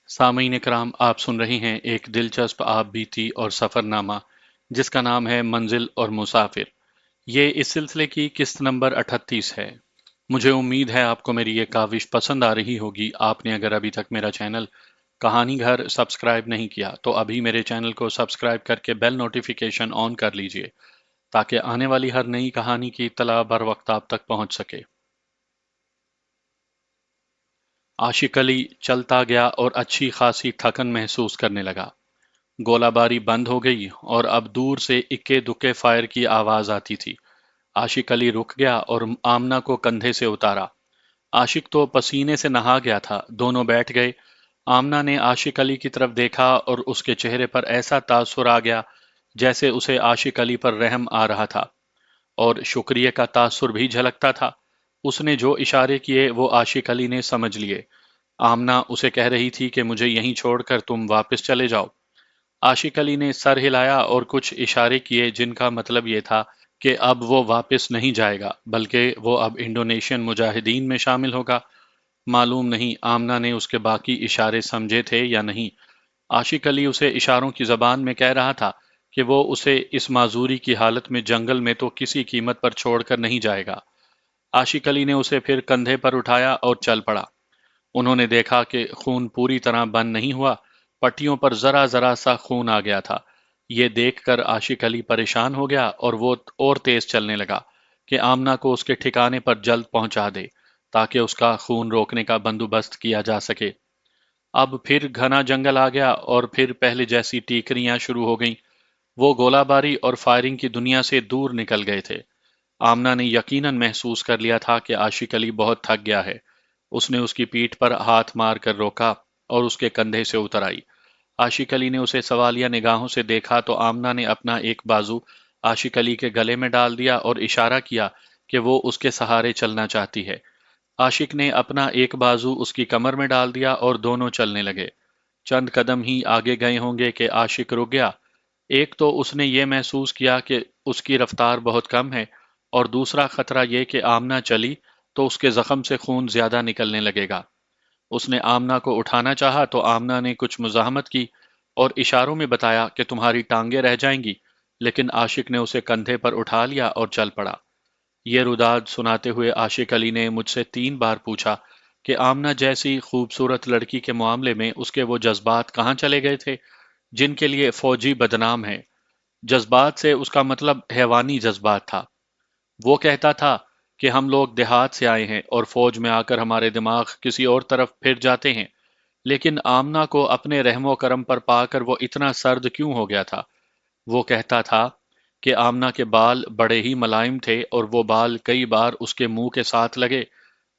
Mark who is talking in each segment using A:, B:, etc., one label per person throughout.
A: سامعین اکرام، آپ سن رہے ہیں ایک دلچسپ آپ بیتی اور سفر نامہ جس کا نام ہے منزل اور مسافر۔ یہ اس سلسلے کی قسط نمبر 38 ہے۔ مجھے امید ہے آپ کو میری یہ کاوش پسند آ رہی ہوگی۔ آپ نے اگر ابھی تک میرا چینل کہانی گھر سبسکرائب نہیں کیا تو ابھی میرے چینل کو سبسکرائب کر کے بیل نوٹیفیکیشن آن کر لیجئے تاکہ آنے والی ہر نئی کہانی کی اطلاع بر وقت آپ تک پہنچ سکے۔ عاشق علی چلتا گیا اور اچھی خاصی تھکن محسوس کرنے لگا۔ گولہ باری بند ہو گئی اور اب دور سے اکے دکے فائر کی آواز آتی تھی۔ عاشق علی رک گیا اور آمنہ کو کندھے سے اتارا۔ عاشق تو پسینے سے نہا گیا تھا۔ دونوں بیٹھ گئے۔ آمنہ نے عاشق علی کی طرف دیکھا اور اس کے چہرے پر ایسا تاثر آ گیا جیسے اسے عاشق علی پر رحم آ رہا تھا، اور شکریہ کا تاثر بھی جھلکتا تھا۔ اس نے جو اشارے کیے وہ عاشق علی نے سمجھ لیے۔ آمنہ اسے کہہ رہی تھی کہ مجھے یہیں چھوڑ کر تم واپس چلے جاؤ۔ عاشق علی نے سر ہلایا اور کچھ اشارے کیے جن کا مطلب یہ تھا کہ اب وہ واپس نہیں جائے گا بلکہ وہ اب انڈونیشین مجاہدین میں شامل ہوگا۔ معلوم نہیں آمنہ نے اس کے باقی اشارے سمجھے تھے یا نہیں۔ عاشق علی اسے اشاروں کی زبان میں کہہ رہا تھا کہ وہ اسے اس معذوری کی حالت میں جنگل میں تو کسی قیمت پر چھوڑ کر نہیں جائے گا۔ عاشق علی نے اسے پھر کندھے پر اٹھایا اور چل پڑا۔ انہوں نے دیکھا کہ خون پوری طرح بند نہیں ہوا، پٹیوں پر ذرا ذرا سا خون آ گیا تھا۔ یہ دیکھ کر عاشق علی پریشان ہو گیا اور وہ اور تیز چلنے لگا کہ آمنہ کو اس کے ٹھکانے پر جلد پہنچا دے تاکہ اس کا خون روکنے کا بندوبست کیا جا سکے۔ اب پھر گھنا جنگل آ گیا اور پھر پہلے جیسی ٹیکریاں شروع ہو گئیں۔ وہ گولہ باری اور فائرنگ کی دنیا سے دور نکل گئے تھے۔ آمنہ نے یقیناً محسوس کر لیا تھا کہ عاشق علی بہت تھک گیا ہے۔ اس نے اس کی پیٹھ پر ہاتھ مار کر روکا اور اس کے کندھے سے اتر آئی۔ عاشق علی نے اسے سوالیہ نگاہوں سے دیکھا تو آمنہ نے اپنا ایک بازو عاشق علی کے گلے میں ڈال دیا اور اشارہ کیا کہ وہ اس کے سہارے چلنا چاہتی ہے۔ عاشق نے اپنا ایک بازو اس کی کمر میں ڈال دیا اور دونوں چلنے لگے۔ چند قدم ہی آگے گئے ہوں گے کہ عاشق رک گیا۔ ایک تو اس نے یہ محسوس کیا کہ اس کی رفتار بہت کم ہے، اور دوسرا خطرہ یہ کہ آمنہ چلی تو اس کے زخم سے خون زیادہ نکلنے لگے گا۔ اس نے آمنہ کو اٹھانا چاہا تو آمنہ نے کچھ مزاحمت کی اور اشاروں میں بتایا کہ تمہاری ٹانگیں رہ جائیں گی، لیکن عاشق نے اسے کندھے پر اٹھا لیا اور چل پڑا۔ یہ روداد سناتے ہوئے عاشق علی نے مجھ سے 3 بار پوچھا کہ آمنہ جیسی خوبصورت لڑکی کے معاملے میں اس کے وہ جذبات کہاں چلے گئے تھے جن کے لیے فوجی بدنام ہے۔ جذبات سے اس کا مطلب حیوانی جذبات تھا۔ وہ کہتا تھا کہ ہم لوگ دیہات سے آئے ہیں اور فوج میں آ کر ہمارے دماغ کسی اور طرف پھر جاتے ہیں، لیکن آمنہ کو اپنے رحم و کرم پر پا کر وہ اتنا سرد کیوں ہو گیا تھا؟ وہ کہتا تھا کہ آمنہ کے بال بڑے ہی ملائم تھے اور وہ بال کئی بار اس کے منہ کے ساتھ لگے،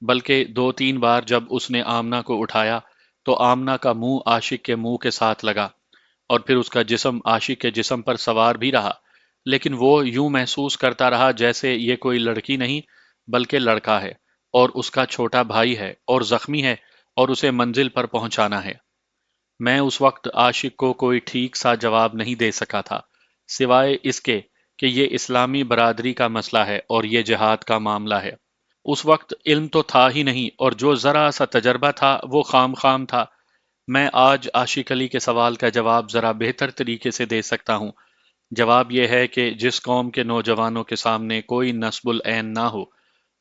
A: بلکہ 2 3 بار جب اس نے آمنہ کو اٹھایا تو آمنہ کا منہ عاشق کے منہ کے ساتھ لگا، اور پھر اس کا جسم عاشق کے جسم پر سوار بھی رہا، لیکن وہ یوں محسوس کرتا رہا جیسے یہ کوئی لڑکی نہیں بلکہ لڑکا ہے اور اس کا چھوٹا بھائی ہے اور زخمی ہے اور اسے منزل پر پہنچانا ہے۔ میں اس وقت عاشق کو کوئی ٹھیک سا جواب نہیں دے سکا تھا، سوائے اس کے کہ یہ اسلامی برادری کا مسئلہ ہے اور یہ جہاد کا معاملہ ہے۔ اس وقت علم تو تھا ہی نہیں، اور جو ذرا سا تجربہ تھا وہ خام خام تھا۔ میں آج عاشق علی کے سوال کا جواب ذرا بہتر طریقے سے دے سکتا ہوں۔ جواب یہ ہے کہ جس قوم کے نوجوانوں کے سامنے کوئی نصب العین نہ ہو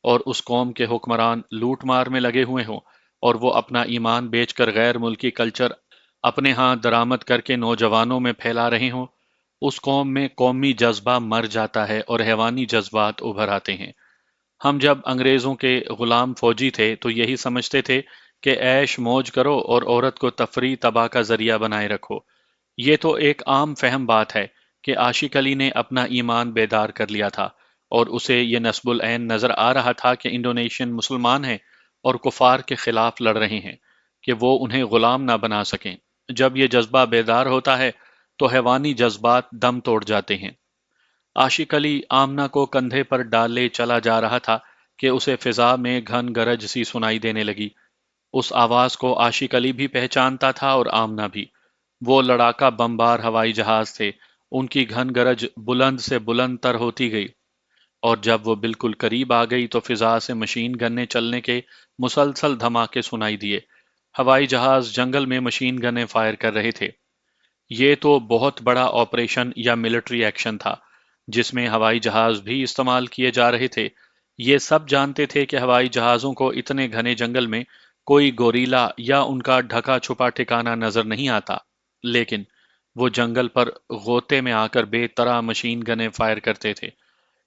A: اور اس قوم کے حکمران لوٹ مار میں لگے ہوئے ہوں اور وہ اپنا ایمان بیچ کر غیر ملکی کلچر اپنے ہاں درآمد کر کے نوجوانوں میں پھیلا رہے ہوں، اس قوم میں قومی جذبہ مر جاتا ہے اور حیوانی جذبات ابھر آتے ہیں۔ ہم جب انگریزوں کے غلام فوجی تھے تو یہی سمجھتے تھے کہ عیش موج کرو اور عورت کو تفریح تباہ کا ذریعہ بنائے رکھو۔ یہ تو ایک عام فہم بات ہے کہ عاشق علی نے اپنا ایمان بیدار کر لیا تھا اور اسے یہ نصب العین نظر آ رہا تھا کہ انڈونیشین مسلمان ہیں اور کفار کے خلاف لڑ رہے ہیں کہ وہ انہیں غلام نہ بنا سکیں۔ جب یہ جذبہ بیدار ہوتا ہے تو حیوانی جذبات دم توڑ جاتے ہیں۔ عاشق علی آمنہ کو کندھے پر ڈالے چلا جا رہا تھا کہ اسے فضا میں گھن گرج سی سنائی دینے لگی۔ اس آواز کو عاشق علی بھی پہچانتا تھا اور آمنہ بھی۔ وہ لڑاکا بمبار ہوائی جہاز تھے۔ ان کی گھن گرج بلند سے بلند تر ہوتی گئی، اور جب وہ بالکل قریب آ گئی تو فضا سے مشین گنیں چلنے کے مسلسل دھماکے سنائی دیے۔ ہوائی جہاز جنگل میں مشین گنیں فائر کر رہے تھے۔ یہ تو بہت بڑا آپریشن یا ملٹری ایکشن تھا جس میں ہوائی جہاز بھی استعمال کیے جا رہے تھے۔ یہ سب جانتے تھے کہ ہوائی جہازوں کو اتنے گھنے جنگل میں کوئی گوریلا یا ان کا ڈھکا چھپا ٹھکانہ نظر نہیں آتا، لیکن وہ جنگل پر غوطے میں آ کر بے طرح مشین گنیں فائر کرتے تھے۔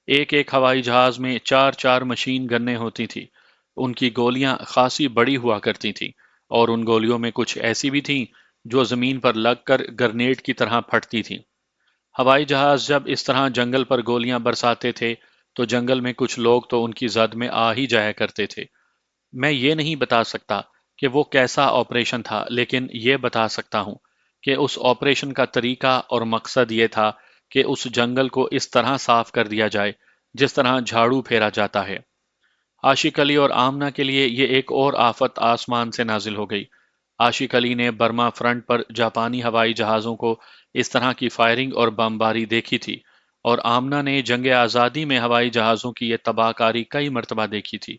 A: ایک ایک ہوائی جہاز میں چار چار مشین گنیں ہوتی تھی۔ ان کی گولیاں خاصی بڑی ہوا کرتی تھیں، اور ان گولیوں میں کچھ ایسی بھی تھیں جو زمین پر لگ کر گرنیڈ کی طرح پھٹتی تھیں۔ ہوائی جہاز جب اس طرح جنگل پر گولیاں برساتے تھے تو جنگل میں کچھ لوگ تو ان کی زد میں آ ہی جایا کرتے تھے۔ میں یہ نہیں بتا سکتا کہ وہ کیسا آپریشن تھا، لیکن یہ بتا سکتا ہوں کہ اس آپریشن کا طریقہ اور مقصد یہ تھا کہ اس جنگل کو اس طرح صاف کر دیا جائے جس طرح جھاڑو پھیرا جاتا ہے۔ عاشق علی اور آمنہ کے لیے یہ ایک اور آفت آسمان سے نازل ہو گئی۔ عاشق علی نے برما فرنٹ پر جاپانی ہوائی جہازوں کو اس طرح کی فائرنگ اور بمباری دیکھی تھی، اور آمنہ نے جنگ آزادی میں ہوائی جہازوں کی یہ تباہ کاری کئی مرتبہ دیکھی تھی۔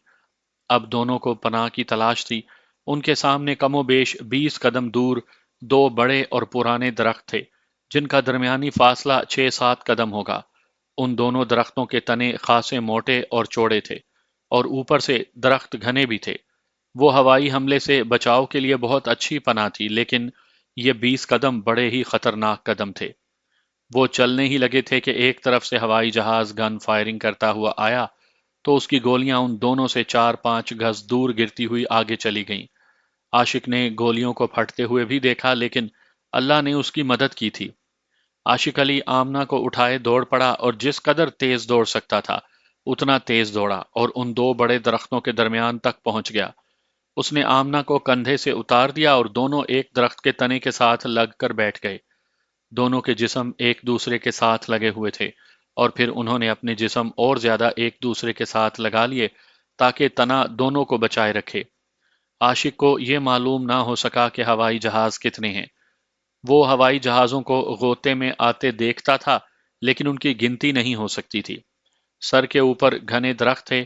A: اب دونوں کو پناہ کی تلاش تھی۔ ان کے سامنے کم و بیش 20 قدم دور دو بڑے اور پرانے درخت تھے جن کا درمیانی فاصلہ 6-7 قدم ہوگا۔ ان دونوں درختوں کے تنے خاصے موٹے اور چوڑے تھے، اور اوپر سے درخت گھنے بھی تھے۔ وہ ہوائی حملے سے بچاؤ کے لیے بہت اچھی پناہ تھی، لیکن یہ 20 قدم بڑے ہی خطرناک قدم تھے۔ وہ چلنے ہی لگے تھے کہ ایک طرف سے ہوائی جہاز گن فائرنگ کرتا ہوا آیا تو اس کی گولیاں ان دونوں سے 4-5 گز دور گرتی ہوئی آگے چلی گئیں۔ عاشق نے گولیوں کو پھٹتے ہوئے بھی دیکھا، لیکن اللہ نے اس کی مدد کی تھی۔ عاشق علی آمنہ کو اٹھائے دوڑ پڑا، اور جس قدر تیز دوڑ سکتا تھا اتنا تیز دوڑا اور ان دو بڑے درختوں کے درمیان تک پہنچ گیا۔ اس نے آمنہ کو کندھے سے اتار دیا اور دونوں ایک درخت کے تنے کے ساتھ لگ کر بیٹھ گئے۔ دونوں کے جسم ایک دوسرے کے ساتھ لگے ہوئے تھے، اور پھر انہوں نے اپنے جسم اور زیادہ ایک دوسرے کے ساتھ لگا لیے تاکہ تنا دونوں کو بچائے رکھے۔ عاشق کو یہ معلوم نہ ہو سکا کہ ہوائی جہاز کتنے ہیں۔ وہ ہوائی جہازوں کو غوطے میں آتے دیکھتا تھا، لیکن ان کی گنتی نہیں ہو سکتی تھی۔ سر کے اوپر گھنے درخت تھے۔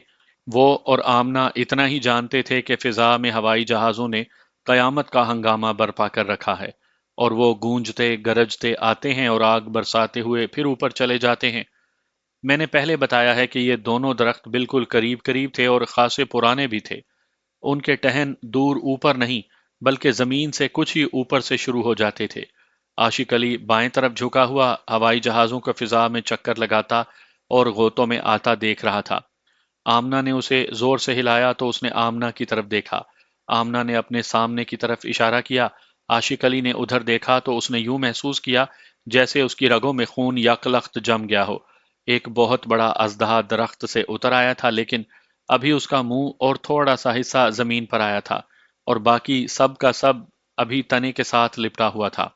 A: وہ اور آمنہ اتنا ہی جانتے تھے کہ فضا میں ہوائی جہازوں نے قیامت کا ہنگامہ برپا کر رکھا ہے، اور وہ گونجتے گرجتے آتے ہیں اور آگ برساتے ہوئے پھر اوپر چلے جاتے ہیں۔ میں نے پہلے بتایا ہے کہ یہ دونوں درخت بالکل قریب قریب تھے اور خاصے پرانے بھی تھے۔ ان کے ٹہن دور اوپر نہیں بلکہ زمین سے کچھ ہی اوپر سے شروع ہو جاتے تھے۔ عاشق علی بائیں طرف جھکا ہوا ہوائی جہازوں کا فضا میں چکر لگاتا اور غوطوں میں آتا دیکھ رہا تھا۔ آمنہ نے اسے زور سے ہلایا تو اس نے آمنہ کی طرف دیکھا۔ آمنہ نے اپنے سامنے کی طرف اشارہ کیا۔ عاشق علی نے ادھر دیکھا تو اس نے یوں محسوس کیا جیسے اس کی رگوں میں خون یک لخت جم گیا ہو۔ ایک بہت بڑا اژدہا درخت سے اتر آیا تھا، لیکن ابھی اس کا منہ اور تھوڑا سا حصہ زمین پر آیا تھا، اور باقی سب کا سب ابھی تنے کے ساتھ لپٹا ہوا تھا۔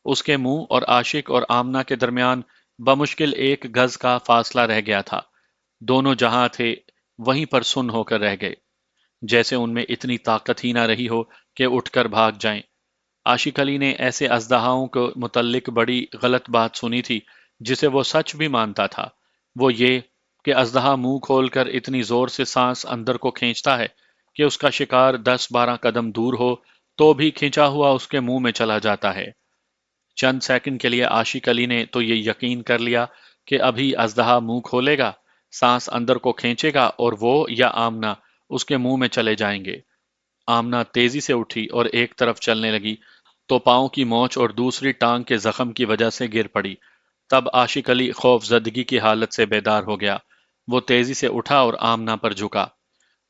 A: اس کے منہ اور عاشق اور آمنہ کے درمیان بمشکل 1 گز کا فاصلہ رہ گیا تھا۔ دونوں جہاں تھے وہیں پر سن ہو کر رہ گئے، جیسے ان میں اتنی طاقت ہی نہ رہی ہو کہ اٹھ کر بھاگ جائیں۔ عاشق علی نے ایسے اژدہاؤں کو متعلق بڑی غلط بات سنی تھی جسے وہ سچ بھی مانتا تھا۔ وہ یہ کہ اژدہا منہ کھول کر اتنی زور سے سانس اندر کو کھینچتا ہے کہ اس کا شکار 10-12 قدم دور ہو تو بھی کھینچا ہوا اس کے منہ میں چلا جاتا ہے۔ چند سیکنڈ کے لیے عاشق علی نے تو یہ یقین کر لیا کہ ابھی اژدہا منہ کھولے گا، سانس اندر کو کھینچے گا اور وہ یا آمنہ اس کے منہ میں چلے جائیں گے۔ آمنہ تیزی سے اٹھی اور ایک طرف چلنے لگی تو پاؤں کی موچ اور دوسری ٹانگ کے زخم کی وجہ سے گر پڑی۔ تب عاشق علی خوف زدگی کی حالت سے بیدار ہو گیا۔ وہ تیزی سے اٹھا اور آمنہ پر جھکا۔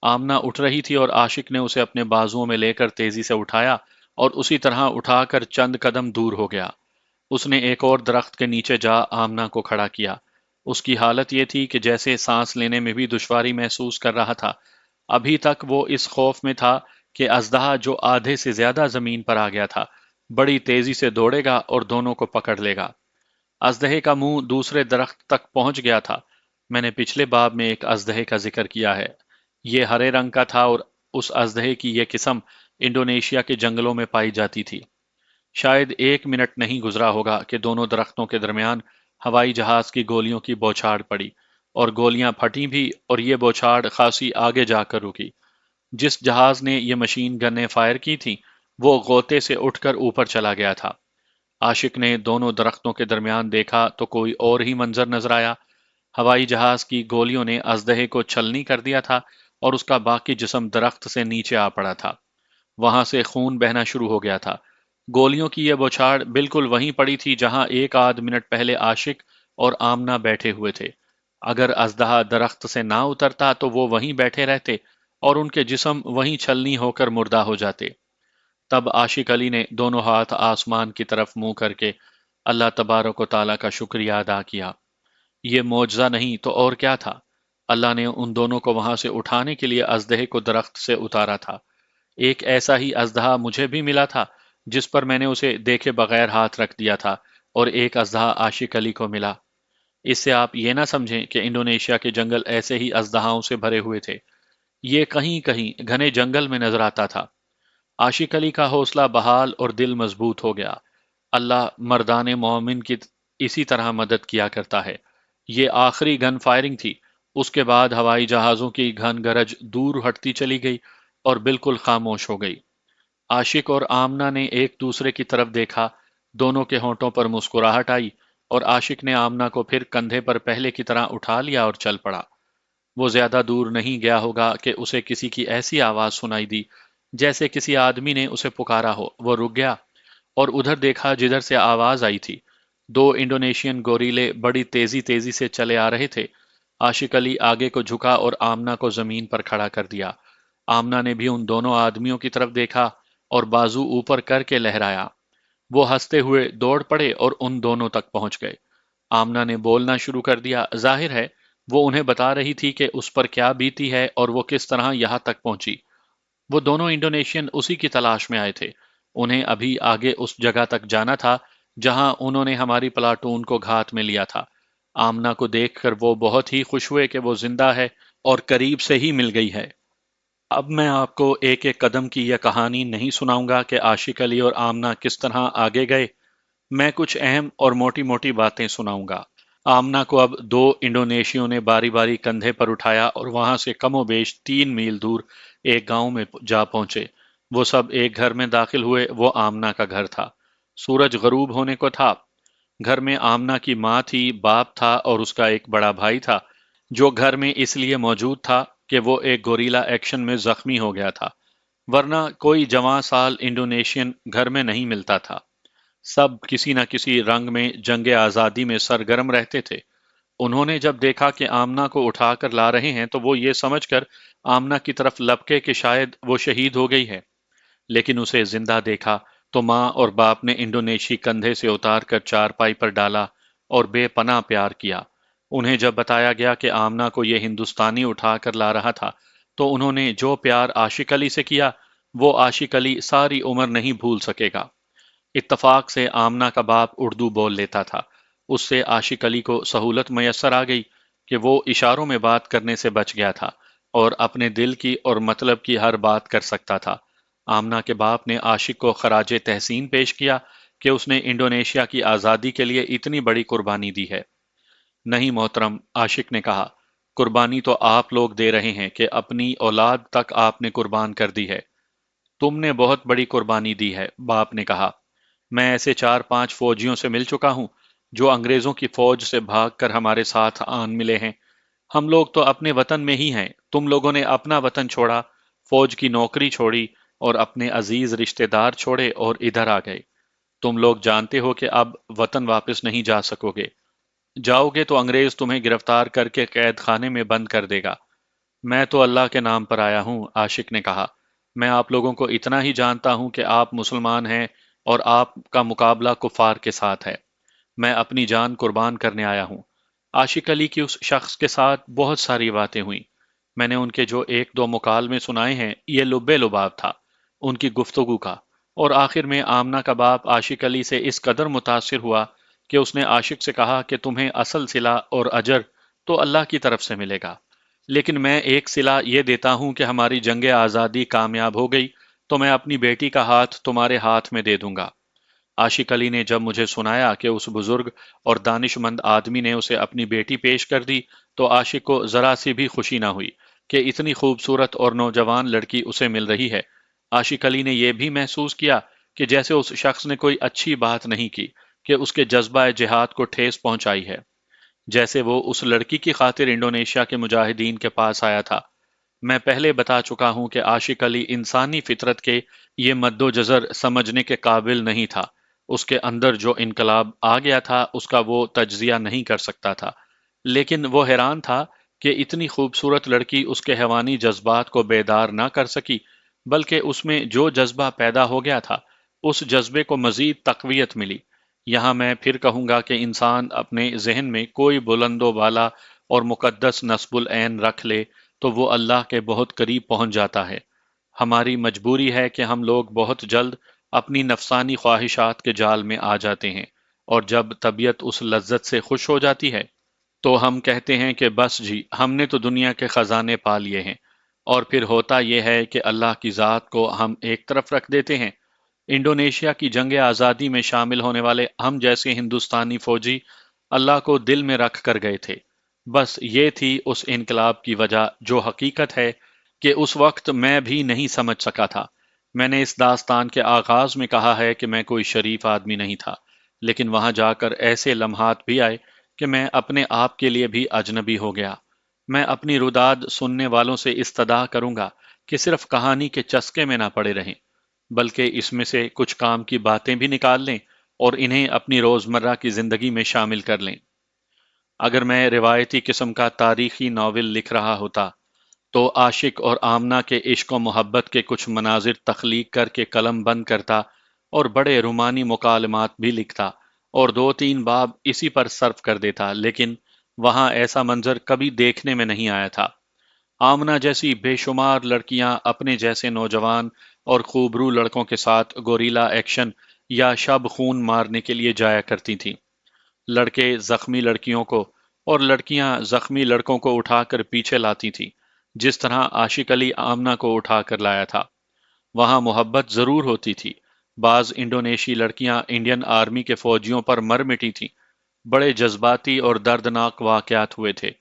A: آمنہ اٹھ رہی تھی اور عاشق نے اسے اپنے بازوؤں میں لے کر تیزی سے اٹھایا اور اسی طرح اٹھا کر چند قدم دور ہو گیا۔ اس نے ایک اور درخت کے نیچے جا آمنہ کو کھڑا کیا۔ اس کی حالت یہ تھی کہ جیسے سانس لینے میں بھی دشواری محسوس کر رہا تھا۔ ابھی تک وہ اس خوف میں تھا کہ اژدہا جو آدھے سے زیادہ زمین پر آ گیا تھا بڑی تیزی سے دوڑے گا اور دونوں کو پکڑ لے گا۔ اژدہے کا منہ دوسرے درخت تک پہنچ گیا تھا۔ میں نے پچھلے باب میں ایک اژدہے کا ذکر کیا ہے۔ یہ ہرے رنگ کا تھا اور اس اژدہے کی یہ قسم انڈونیشیا کے جنگلوں میں پائی جاتی تھی۔ شاید 1 منٹ نہیں گزرا ہوگا کہ دونوں درختوں کے درمیان ہوائی جہاز کی گولیوں کی بوچھاڑ پڑی، اور گولیاں پھٹیں بھی اور یہ بوچھاڑ خاصی آگے جا کر رکی۔ جس جہاز نے یہ مشین گنیں فائر کی تھیں وہ غوطے سے اٹھ کر اوپر چلا گیا تھا۔ عاشق نے دونوں درختوں کے درمیان دیکھا تو کوئی اور ہی منظر نظر آیا۔ ہوائی جہاز کی گولیوں نے اژدہے کو چھلنی کر دیا تھا اور اس کا باقی جسم درخت سے نیچے آ پڑا تھا۔ وہاں سے خون بہنا شروع ہو گیا تھا۔ گولیوں کی یہ بوچھاڑ بالکل وہیں پڑی تھی جہاں ایک آدھ منٹ پہلے عاشق اور آمنہ بیٹھے ہوئے تھے۔ اگر اژدہا درخت سے نہ اترتا تو وہ وہیں بیٹھے رہتے اور ان کے جسم وہیں چھلنی ہو کر مردہ ہو جاتے۔ تب عاشق علی نے دونوں ہاتھ آسمان کی طرف منہ کر کے اللہ تبارک و تعالیٰ کا شکریہ ادا کیا۔ یہ معجزہ نہیں تو اور کیا تھا؟ اللہ نے ان دونوں کو وہاں سے اٹھانے کے لیے اژدہے کو درخت سے اتارا تھا۔ ایک ایسا ہی اژدہا مجھے بھی ملا تھا جس پر میں نے اسے دیکھے بغیر ہاتھ رکھ دیا تھا، اور ایک اژدہا عاشق علی کو ملا۔ اس سے آپ یہ نہ سمجھیں کہ انڈونیشیا کے جنگل ایسے ہی اژدہاؤں سے بھرے ہوئے تھے۔ یہ کہیں کہیں گھنے جنگل میں نظر آتا تھا۔ عاشق علی کا حوصلہ بحال اور دل مضبوط ہو گیا۔ اللہ مردان مومن کی اسی طرح مدد کیا کرتا ہے۔ یہ آخری گن فائرنگ تھی۔ اس کے بعد ہوائی جہازوں کی گھن گرج دور ہٹتی چلی گئی اور بالکل خاموش ہو گئی۔ عاشق اور آمنہ نے ایک دوسرے کی طرف دیکھا، دونوں کے ہونٹوں پر مسکراہٹ آئی، اور عاشق نے آمنہ کو پھر کندھے پر پہلے کی طرح اٹھا لیا اور چل پڑا۔ وہ زیادہ دور نہیں گیا ہوگا کہ اسے کسی کی ایسی آواز سنائی دی جیسے کسی آدمی نے اسے پکارا ہو۔ وہ رک گیا اور ادھر دیکھا جدھر سے آواز آئی تھی۔ دو انڈونیشین گوریلے بڑی تیزی تیزی سے چلے آ رہے تھے۔ عاشق علی آگے کو جھکا اور آمنہ کو زمین پر کھڑا کر دیا۔ آمنہ نے بھی ان دونوں آدمیوں کی طرف دیکھا اور بازو اوپر کر کے لہرایا۔ وہ ہنستے ہوئے دوڑ پڑے اور ان دونوں تک پہنچ گئے۔ آمنہ نے بولنا شروع کر دیا۔ ظاہر ہے وہ انہیں بتا رہی تھی کہ اس پر کیا بیتی ہے اور وہ کس طرح یہاں تک پہنچی۔ وہ دونوں انڈونیشین اسی کی تلاش میں آئے تھے۔ انہیں ابھی آگے اس جگہ تک جانا تھا جہاں انہوں نے ہماری پلاٹون کو گھات میں لیا تھا۔ آمنہ کو دیکھ کر وہ بہت ہی خوش ہوئے کہ وہ زندہ ہے اور قریب سے ہی مل گئی ہے۔ اب میں آپ کو ایک ایک قدم کی یہ کہانی نہیں سناؤں گا کہ عاشق علی اور آمنہ کس طرح آگے گئے۔ میں کچھ اہم اور موٹی موٹی باتیں سناؤں گا۔ آمنہ کو اب دو انڈونیشیوں نے باری باری کندھے پر اٹھایا اور وہاں سے کم و بیش 3 میل دور ایک گاؤں میں جا پہنچے۔ وہ سب ایک گھر میں داخل ہوئے۔ وہ آمنہ کا گھر تھا۔ سورج غروب ہونے کو تھا۔ گھر میں آمنہ کی ماں تھی، باپ تھا اور اس کا ایک بڑا بھائی تھا جو گھر میں اس لیے موجود تھا کہ وہ ایک گوریلا ایکشن میں زخمی ہو گیا تھا، ورنہ کوئی جواں سال انڈونیشین گھر میں نہیں ملتا تھا۔ سب کسی نہ کسی رنگ میں جنگ آزادی میں سرگرم رہتے تھے۔ انہوں نے جب دیکھا کہ آمنہ کو اٹھا کر لا رہے ہیں تو وہ یہ سمجھ کر آمنہ کی طرف لپکے کہ شاید وہ شہید ہو گئی ہے، لیکن اسے زندہ دیکھا تو ماں اور باپ نے انڈونیشی کندھے سے اتار کر چارپائی پر ڈالا اور بے پناہ پیار کیا۔ انہیں جب بتایا گیا کہ آمنہ کو یہ ہندوستانی اٹھا کر لا رہا تھا تو انہوں نے جو پیار عاشق علی سے کیا وہ عاشق علی ساری عمر نہیں بھول سکے گا۔ اتفاق سے آمنہ کا باپ اردو بول لیتا تھا۔ اس سے عاشق علی کو سہولت میسر آ گئی کہ وہ اشاروں میں بات کرنے سے بچ گیا تھا اور اپنے دل کی اور مطلب کی ہر بات کر سکتا تھا۔ آمنہ کے باپ نے عاشق کو خراج تحسین پیش کیا کہ اس نے انڈونیشیا کی آزادی کے لیے اتنی بڑی قربانی دی ہے۔ نہیں محترم، عاشق نے کہا، قربانی تو آپ لوگ دے رہے ہیں کہ اپنی اولاد تک آپ نے قربان کر دی ہے۔ تم نے بہت بڑی قربانی دی ہے، باپ نے کہا۔ میں ایسے 4 5 فوجیوں سے مل چکا ہوں جو انگریزوں کی فوج سے بھاگ کر ہمارے ساتھ آن ملے ہیں۔ ہم لوگ تو اپنے وطن میں ہی ہیں۔ تم لوگوں نے اپنا وطن چھوڑا، فوج کی نوکری چھوڑی اور اپنے عزیز رشتہ دار چھوڑے اور ادھر آ گئے۔ تم لوگ جانتے ہو کہ اب وطن واپس نہیں جا سکو گے۔ جاؤ گے تو انگریز تمہیں گرفتار کر کے قید خانے میں بند کر دے گا۔ میں تو اللہ کے نام پر آیا ہوں، عاشق نے کہا۔ میں آپ لوگوں کو اتنا ہی جانتا ہوں کہ آپ مسلمان ہیں اور آپ کا مقابلہ کفار کے ساتھ ہے۔ میں اپنی جان قربان کرنے آیا ہوں۔ عاشق علی کی اس شخص کے ساتھ بہت ساری باتیں ہوئیں۔ میں نے ان کے جو ایک دو مکالمے سنائے ہیں، یہ لبے لباب تھا ان کی گفتگو کا۔ اور آخر میں آمنہ کا باپ عاشق علی سے اس قدر متاثر ہوا کہ اس نے عاشق سے کہا کہ تمہیں اصل صلہ اور اجر تو اللہ کی طرف سے ملے گا، لیکن میں ایک صلہ یہ دیتا ہوں کہ ہماری جنگ آزادی کامیاب ہو گئی تو میں اپنی بیٹی کا ہاتھ تمہارے ہاتھ میں دے دوں گا۔ عاشق علی نے جب مجھے سنایا کہ اس بزرگ اور دانش مند آدمی نے اسے اپنی بیٹی پیش کر دی تو عاشق کو ذرا سی بھی خوشی نہ ہوئی، کہ اتنی خوبصورت اور نوجوان لڑکی اسے مل رہی ہے۔ عاشق علی نے یہ بھی محسوس کیا کہ جیسے اس شخص نے کوئی اچھی بات نہیں کی کہ اس کے جذبہ جہاد کو ٹھیس پہنچائی ہے، جیسے وہ اس لڑکی کی خاطر انڈونیشیا کے مجاہدین کے پاس آیا تھا۔ میں پہلے بتا چکا ہوں کہ عاشق علی انسانی فطرت کے یہ مد و جزر سمجھنے کے قابل نہیں تھا۔ اس کے اندر جو انقلاب آ گیا تھا اس کا وہ تجزیہ نہیں کر سکتا تھا، لیکن وہ حیران تھا کہ اتنی خوبصورت لڑکی اس کے حیوانی جذبات کو بیدار نہ کر سکی، بلکہ اس میں جو جذبہ پیدا ہو گیا تھا اس جذبے کو مزید تقویت ملی۔ یہاں میں پھر کہوں گا کہ انسان اپنے ذہن میں کوئی بلند و بالا اور مقدس نصب العین رکھ لے تو وہ اللہ کے بہت قریب پہنچ جاتا ہے۔ ہماری مجبوری ہے کہ ہم لوگ بہت جلد اپنی نفسانی خواہشات کے جال میں آ جاتے ہیں، اور جب طبیعت اس لذت سے خوش ہو جاتی ہے تو ہم کہتے ہیں کہ بس جی ہم نے تو دنیا کے خزانے پا لیے ہیں، اور پھر ہوتا یہ ہے کہ اللہ کی ذات کو ہم ایک طرف رکھ دیتے ہیں۔ انڈونیشیا کی جنگ آزادی میں شامل ہونے والے ہم جیسے ہندوستانی فوجی اللہ کو دل میں رکھ کر گئے تھے۔ بس یہ تھی اس انقلاب کی وجہ، جو حقیقت ہے کہ اس وقت میں بھی نہیں سمجھ سکا تھا۔ میں نے اس داستان کے آغاز میں کہا ہے کہ میں کوئی شریف آدمی نہیں تھا، لیکن وہاں جا کر ایسے لمحات بھی آئے کہ میں اپنے آپ کے لیے بھی اجنبی ہو گیا۔ میں اپنی روداد سننے والوں سے استدعا کروں گا کہ صرف کہانی کے چسکے میں نہ پڑے رہیں، بلکہ اس میں سے کچھ کام کی باتیں بھی نکال لیں اور انہیں اپنی روزمرہ کی زندگی میں شامل کر لیں۔ اگر میں روایتی قسم کا تاریخی ناول لکھ رہا ہوتا تو عاشق اور آمنہ کے عشق و محبت کے کچھ مناظر تخلیق کر کے قلم بند کرتا اور بڑے رومانی مکالمات بھی لکھتا اور 2-3 باب اسی پر صرف کر دیتا، لیکن وہاں ایسا منظر کبھی دیکھنے میں نہیں آیا تھا۔ آمنہ جیسی بے شمار لڑکیاں اپنے جیسے نوجوان اور خوبرو لڑکوں کے ساتھ گوریلا ایکشن یا شب خون مارنے کے لیے جایا کرتی تھیں۔ لڑکے زخمی لڑکیوں کو اور لڑکیاں زخمی لڑکوں کو اٹھا کر پیچھے لاتی تھیں، جس طرح عاشق علی آمنہ کو اٹھا کر لایا تھا۔ وہاں محبت ضرور ہوتی تھی۔ بعض انڈونیشی لڑکیاں انڈین آرمی کے فوجیوں پر مر مٹی تھیں۔ بڑے جذباتی اور دردناک واقعات ہوئے تھے۔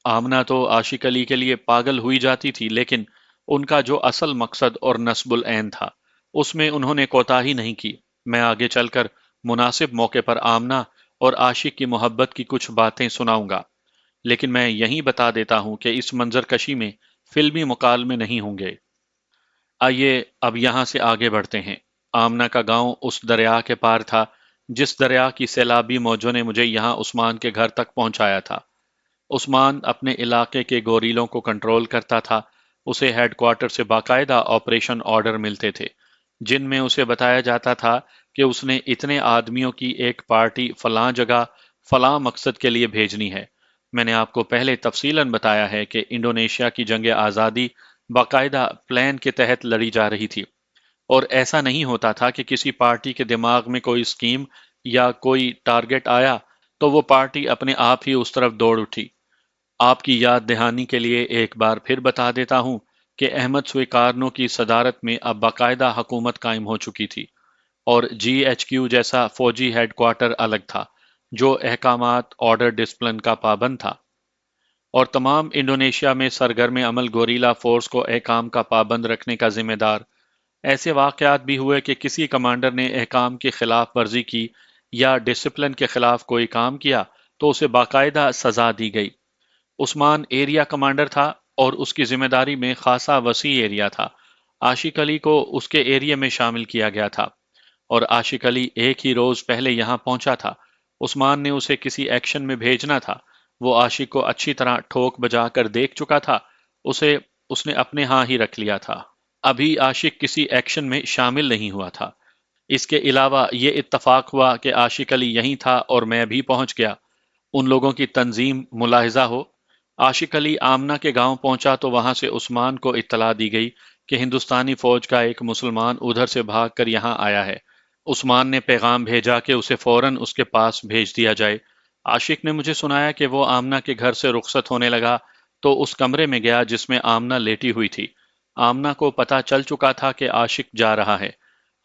A: آمنہ تو عاشق علی کے لیے پاگل ہوئی جاتی تھی، لیکن ان کا جو اصل مقصد اور نصب العین تھا اس میں انہوں نے کوتاہی نہیں کی۔ میں آگے چل کر مناسب موقع پر آمنہ اور عاشق کی محبت کی کچھ باتیں سناؤں گا، لیکن میں یہیں بتا دیتا ہوں کہ اس منظر کشی میں فلمی مکالمے نہیں ہوں گے۔ آئیے اب یہاں سے آگے بڑھتے ہیں۔ آمنہ کا گاؤں اس دریا کے پار تھا جس دریا کی سیلابی موجوں نے مجھے یہاں عثمان کے گھر تک پہنچایا تھا۔ عثمان اپنے علاقے کے گوریلوں کو کنٹرول کرتا تھا۔ اسے ہیڈ کوارٹر سے باقاعدہ آپریشن آرڈر ملتے تھے، جن میں اسے بتایا جاتا تھا کہ اس نے اتنے آدمیوں کی ایک پارٹی فلاں جگہ فلاں مقصد کے لیے بھیجنی ہے۔ میں نے آپ کو پہلے تفصیلاً بتایا ہے کہ انڈونیشیا کی جنگ آزادی باقاعدہ پلان کے تحت لڑی جا رہی تھی، اور ایسا نہیں ہوتا تھا کہ کسی پارٹی کے دماغ میں کوئی اسکیم یا کوئی ٹارگٹ آیا تو وہ پارٹی اپنے آپ ہی اس طرف دوڑ اٹھی۔ آپ کی یاد دہانی کے لیے ایک بار پھر بتا دیتا ہوں کہ احمد سویکارنو کی صدارت میں اب باقاعدہ حکومت قائم ہو چکی تھی، اور جی ایچ کیو جیسا فوجی ہیڈ کوارٹر الگ تھا جو احکامات، آرڈر، ڈسپلن کا پابند تھا، اور تمام انڈونیشیا میں سرگرم عمل گوریلا فورس کو احکام کا پابند رکھنے کا ذمہ دار۔ ایسے واقعات بھی ہوئے کہ کسی کمانڈر نے احکام کی خلاف ورزی کی یا ڈسپلن کے خلاف کوئی کام کیا تو اسے باقاعدہ سزا دی گئی۔ عثمان ایریا کمانڈر تھا اور اس کی ذمہ داری میں خاصا وسیع ایریا تھا۔ عاشق علی کو اس کے ایریا میں شامل کیا گیا تھا، اور عاشق علی ایک ہی روز پہلے یہاں پہنچا تھا۔ عثمان نے اسے کسی ایکشن میں بھیجنا تھا۔ وہ عاشق کو اچھی طرح ٹھوک بجا کر دیکھ چکا تھا، اس نے اپنے ہاں ہی رکھ لیا تھا۔ ابھی عاشق کسی ایکشن میں شامل نہیں ہوا تھا۔ اس کے علاوہ یہ اتفاق ہوا کہ عاشق علی یہیں تھا اور میں بھی پہنچ گیا۔ ان لوگوں کی تنظیم ملاحظہ ہو۔ عاشق علی آمنہ کے گاؤں پہنچا تو وہاں سے عثمان کو اطلاع دی گئی کہ ہندوستانی فوج کا ایک مسلمان ادھر سے بھاگ کر یہاں آیا ہے۔ عثمان نے پیغام بھیجا کہ اسے فوراً اس کے پاس بھیج دیا جائے۔ عاشق نے مجھے سنایا کہ وہ آمنہ کے گھر سے رخصت ہونے لگا تو اس کمرے میں گیا جس میں آمنہ لیٹی ہوئی تھی۔ آمنہ کو پتہ چل چکا تھا کہ عاشق جا رہا ہے۔